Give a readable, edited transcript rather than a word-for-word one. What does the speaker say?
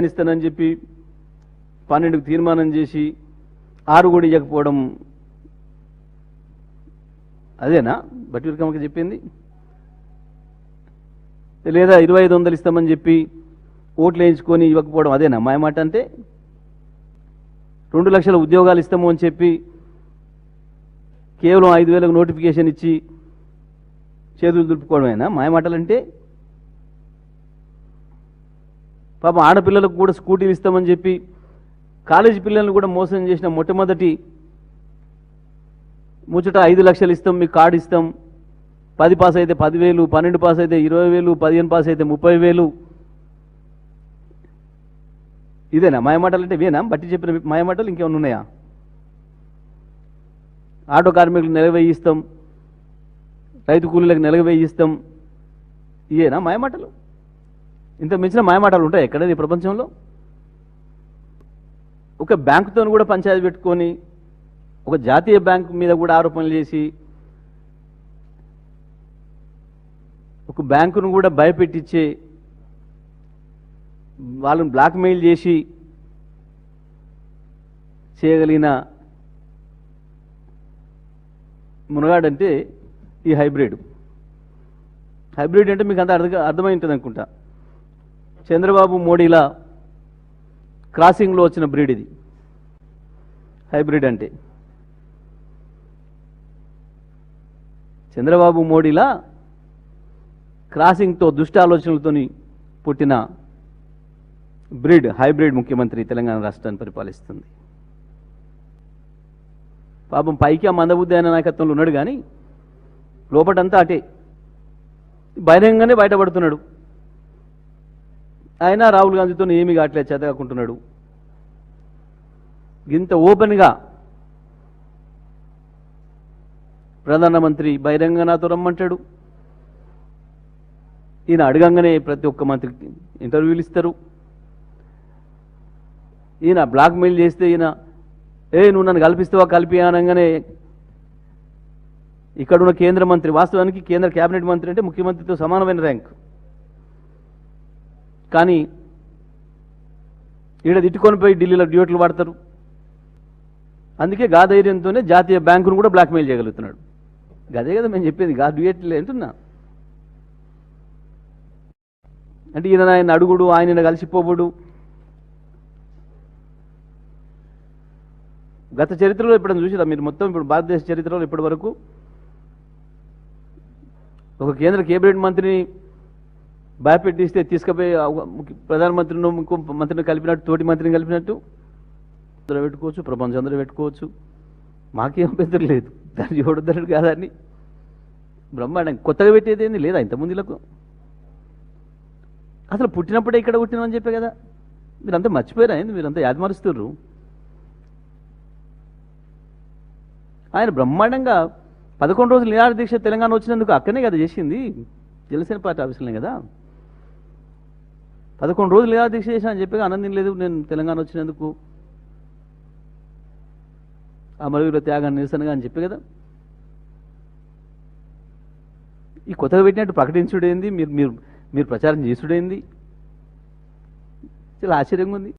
ఇస్తానని చెప్పి 12కు తీర్మానం చేసి 6 కూడా ఇవ్వకపోవడం అదేనా బట్టి విక్రమకి చెప్పింది? లేదా 2500 ఇస్తామని చెప్పి ఓట్లు వేయించుకొని ఇవ్వకపోవడం అదేనా మాయమాట? అంటే 2 లక్షల ఉద్యోగాలు ఇస్తాము అని చెప్పి కేవలం 5000కు నోటిఫికేషన్ ఇచ్చి చేతులు దులుపుకోవడమేనా మాయమాటలంటే? పాపం ఆడపిల్లలకు కూడా స్కూటీలు ఇస్తామని చెప్పి కాలేజీ పిల్లల్ని కూడా మోసం చేసిన మొట్టమొదటి ముచ్చట 5 లక్షలు ఇస్తాం, మీకు కార్డు ఇస్తాం, 10 పాస్ అయితే 10,000, 12 పాస్ అయితే 20,000, 15 పాస్ అయితే 30,000. ఇదేనా మాయమాటలు అంటే? ఇవేనా బట్టి చెప్పిన మాయమాటలు? ఇంకేమైనా ఉన్నాయా? ఆటో కార్మికులకు నెలకు 1000 ఇస్తాం, రైతు కూలీలకు నెలకు 1000 ఇస్తాం, ఇవేనా మాయమాటలు? ఇంత మించిన మాయమాటలు ఉంటాయి ఎక్కడ ఈ ప్రపంచంలో? ఒక బ్యాంకుతో కూడా పంచాయతీ పెట్టుకొని ఒక జాతీయ బ్యాంకు మీద కూడా ఆరోపణలు చేసి ఒక బ్యాంకును కూడా భయపెట్టించే వాళ్ళని బ్లాక్మెయిల్ చేసి చేయగలిగిన మునగాడంటే ఈ హైబ్రిడ్ అంటే మీకు అంత అర్థమై ఉంటుంది అనుకుంటా. చంద్రబాబు మోడీల క్రాసింగ్లో వచ్చిన బ్రీడ్ ఇది హైబ్రిడ్ అంటే. చంద్రబాబు మోడీల క్రాసింగ్తో దుష్టాలోచనలతో పుట్టిన బ్రీడ్ హైబ్రిడ్ ముఖ్యమంత్రి తెలంగాణ రాష్ట్రాన్ని పరిపాలిస్తుంది. పాపం పైకి ఆ మందబుద్ధి అయిన నాయకత్వంలో ఉన్నాడు కానీ లోపటంతా అటే బహిరంగంగానే బయటపడుతున్నాడు. ఆయన రాహుల్ గాంధీతో ఏమీ కావట్లేదు, చేతకాకుంటున్నాడు. ఇంత ఓపెన్గా ప్రధానమంత్రి బహిరంగ నాతో రమ్మంటాడు, ఈయన అడగంగానే ప్రతి ఒక్క మంత్రికి ఇంటర్వ్యూలు ఇస్తారు. ఈయన బ్లాక్మెయిల్ చేస్తే ఈయన నువ్వు నన్ను కల్పిస్తావా కలిపి అనగానే ఇక్కడున్న కేంద్ర మంత్రి, వాస్తవానికి కేంద్ర కేబినెట్ మంత్రి అంటే ముఖ్యమంత్రితో సమానమైన ర్యాంక్, కానీ ఈడ తిట్టుకొని పోయి ఢిల్లీలో డ్యూటీలు పడతారు. అందుకే గా ధైర్యంతోనే జాతీయ బ్యాంకును కూడా బ్లాక్మెయిల్ చేయగలుగుతున్నాడు. గదే కదా మేము చెప్పేది, గా డ్యూయట్లు అంటున్నా. అంటే ఈయన ఆయన అడుగుడు, ఆయన కలిసిపోబడు. గత చరిత్రలో ఎప్పుడైనా చూసిరా మీరు? మొత్తం ఇప్పుడు భారతదేశ చరిత్రలో ఇప్పటి వరకు ఒక కేంద్ర కేబినెట్ మంత్రిని భయపెట్టిస్తే తీసుకుపోయి ప్రధానమంత్రిని ఇంకో మంత్రిని కలిపినట్టు, తోటి మంత్రిని కలిపినట్టు అందరూ పెట్టుకోవచ్చు, ప్రపంచం అందరూ పెట్టుకోవచ్చు, మాకేం పెద్దలు లేదు. దాన్ని చూడొద్దన్నాడు కాదాన్ని బ్రహ్మాండం కొత్తగా పెట్టేది ఏంది లేదా ఇంతమందిలకు? అసలు పుట్టినప్పుడే ఇక్కడ పుట్టినామని చెప్పే కదా. మీరంతా మర్చిపోయారా ఏంది? మీరంతా యాదమరుస్తుర్రు. ఆయన బ్రహ్మాండంగా 11 రోజులు నిరాహార దీక్ష తెలంగాణ వచ్చినందుకు అక్కడనే కదా చేసింది, జనసేన పార్టీ ఆఫీసులనే కదా. 11 రోజులు నిరాహార దీక్ష చేసిన అని చెప్పి ఆనందం లేదు నేను తెలంగాణ వచ్చినందుకు, అమరవీరుల త్యాగాన్ని నిరసనగా అని చెప్పి కదా. ఈ కొత్తగా పెట్టినట్టు ప్రకటించుడేంది, మీరు ప్రచారం చేసుడేంది? చాలా ఆశ్చర్యంగా ఉంది.